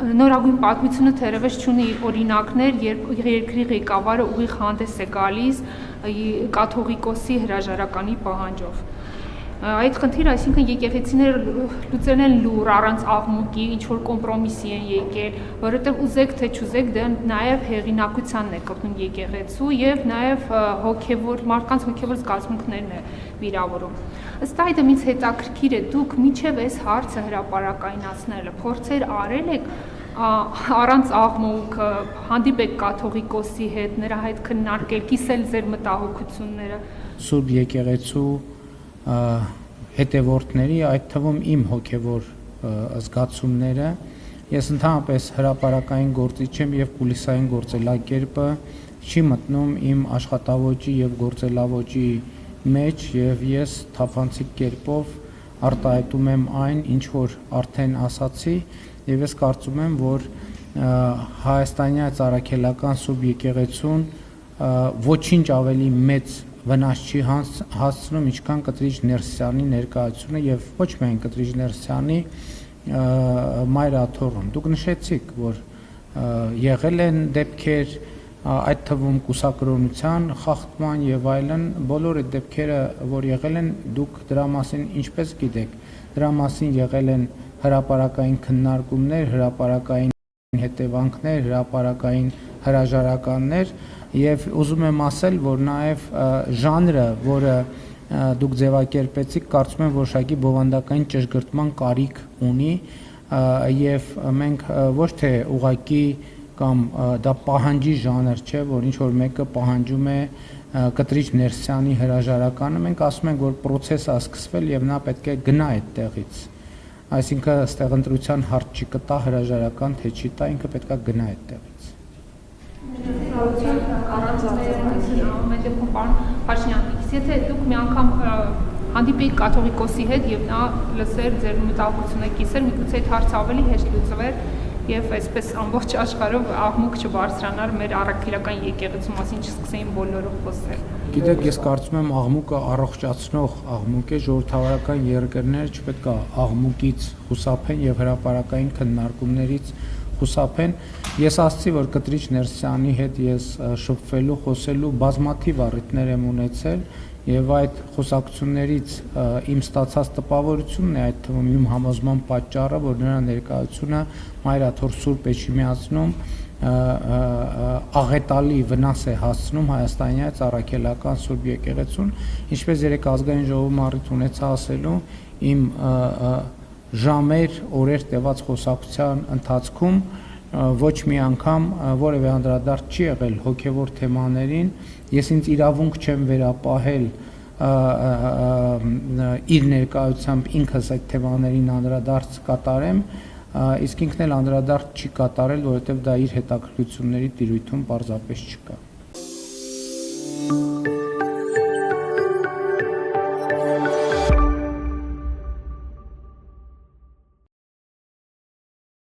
նորագույն պատմությունը թերևս չունի օրինակներ, երբ երկրի ղեկավարը ուղիղ հանդես է գալիս կաթողիկոսի հրաժարականի պահանջով։ Այդ խնդիրը, այսինքն եկեղեցիները լուծել են լուր առանց աղմուկի, ինչ որ կոմպրոմիսի են եկել, որովհետև ուզեք թե չուզեք դա նաև հեղինակությանն է կրնում եկեղեցու եւ նաև հոգեվոր մարդկանց հոգեվոր զգացմունքներն է վիրավորում։ Ըստ այդմ ինձ հետաքրքիր է դուք մինչև այս հարցը հրապարակայնացնելը փորձեր արել եք առանց աղմուկ հանդիպեք կաթողիկոսի հետ, նրա հետ քննարկել, կիսել ձեր մտահոգությունները։ Սուրբ եկեղեցու հետևորդների, այդ թվում իմ հոգևոր զգացումները, ես ընդհանրապես հրապարակային գործիչ եմ եւ կուլիսային գործելակերպը չի մտնում իմ աշխատավոճի եւ գործելավոճի մեջ եւ ես թափանցիկ կերպով արտահայտում եմ այն, ինչ որ արդեն ասացի եւ ես կարծում եմ, որ հայաստանյան ծառայելական Սուրբ եկեղեցուն ոչինչ ավելի մեծ վնաս չի հասցնում, ինչքան Կտրիչ Ներսյանի ներկայությունը եւ ոչ միայն Կտրիչ Ներսյանի մայրաթոռում։ Դուք նշեցիք, որ եղել են դեպքեր, այդ թվում կուսակրոնության խախտման եւ այլն, բոլոր այդ դեպքերը, որ եղել են, դուք դրա մասին ինչպես գիտեք, դրա մասին եղել են հրապարակային քննարկումներ, հրապարակային հետևանքներ, հրապարակային հրաժարականներ եւ ուզում եմ ասել, որ նաեւ ժանրը, որը դուք ձևակերպեցիք, կարծում եմ որոշակի բովանդակային ճշգրտման կարիք ունի եւ մենք ոչ թե ուղակի կամ դա պահանջի ժանր չէ, որ ինչ որ մեկը պահանջում է Կտրիչ Ներսյանի հրաժարականը, մենք ասում ենք, որ process-ը սկսվել եւ նա պետք է գնա այդ տեղից։ Այսինքն այստեղ ընտրության հարց չի կտա հրաժարական, թե չի տա, ինքը պետք է գնա այդ տեղից։ Եթե դուք մի անգամ հանդիպեիք կաթողիկոսի հետ եւ նա լսեր ձեր մտահոգությունը կիսեր, միգուցե այդ հարցը ավելի հեշտ լուծվեր եւ այսպես ամբողջ աշխարհով աղմուկ չբարձրանար մեր առաքելական եկեղեցու մասին չսկսեին բոլորը խոսել։ Գիտեք, ես կարծում եմ աղմուկը առողջացնող աղմուկ է, ժողովրդավարական երկրները չպետք է աղմուկից խուսափեն եւ հրապարակային քննարկումներից խուսափեն։ Ես ասացի, որ Կտրիչ Ներսյանի հետ ես շփվելու, խոսելու բազմաթիվ առիթներ եմ ունեցել եւ այդ խոսակցություններից իմ ստացած տպավորությունն է, այդ թվում իմ համոզման պատճառը, որ նրա ներկայությունը Մայրաթոռ Սուրբ Էջմիածնում աղետալի վնաս է հասցնում հայաստանյան ծառայելական Սուրբ եկեղեցուն, ինչպես երեք ազգային ժողովում առիթ ունեցա ասելու, իմ ժամեր, օրեր տևած խոսակցության ընթացքում ոչ մի անգամ որևէ անդրադարձ չի եղել հոգևոր թեմաներին, ես ինձ իրավունք չեմ վերապահել իր ներկայությամբ ինքս այդ թեմաներին անդրադարձ կատարեմ, իսկ ինքն էլ անդրադարձ չի կատարել, որովհետև դա իր հետաքրքրությունների տիրույթում պարզապես չկա։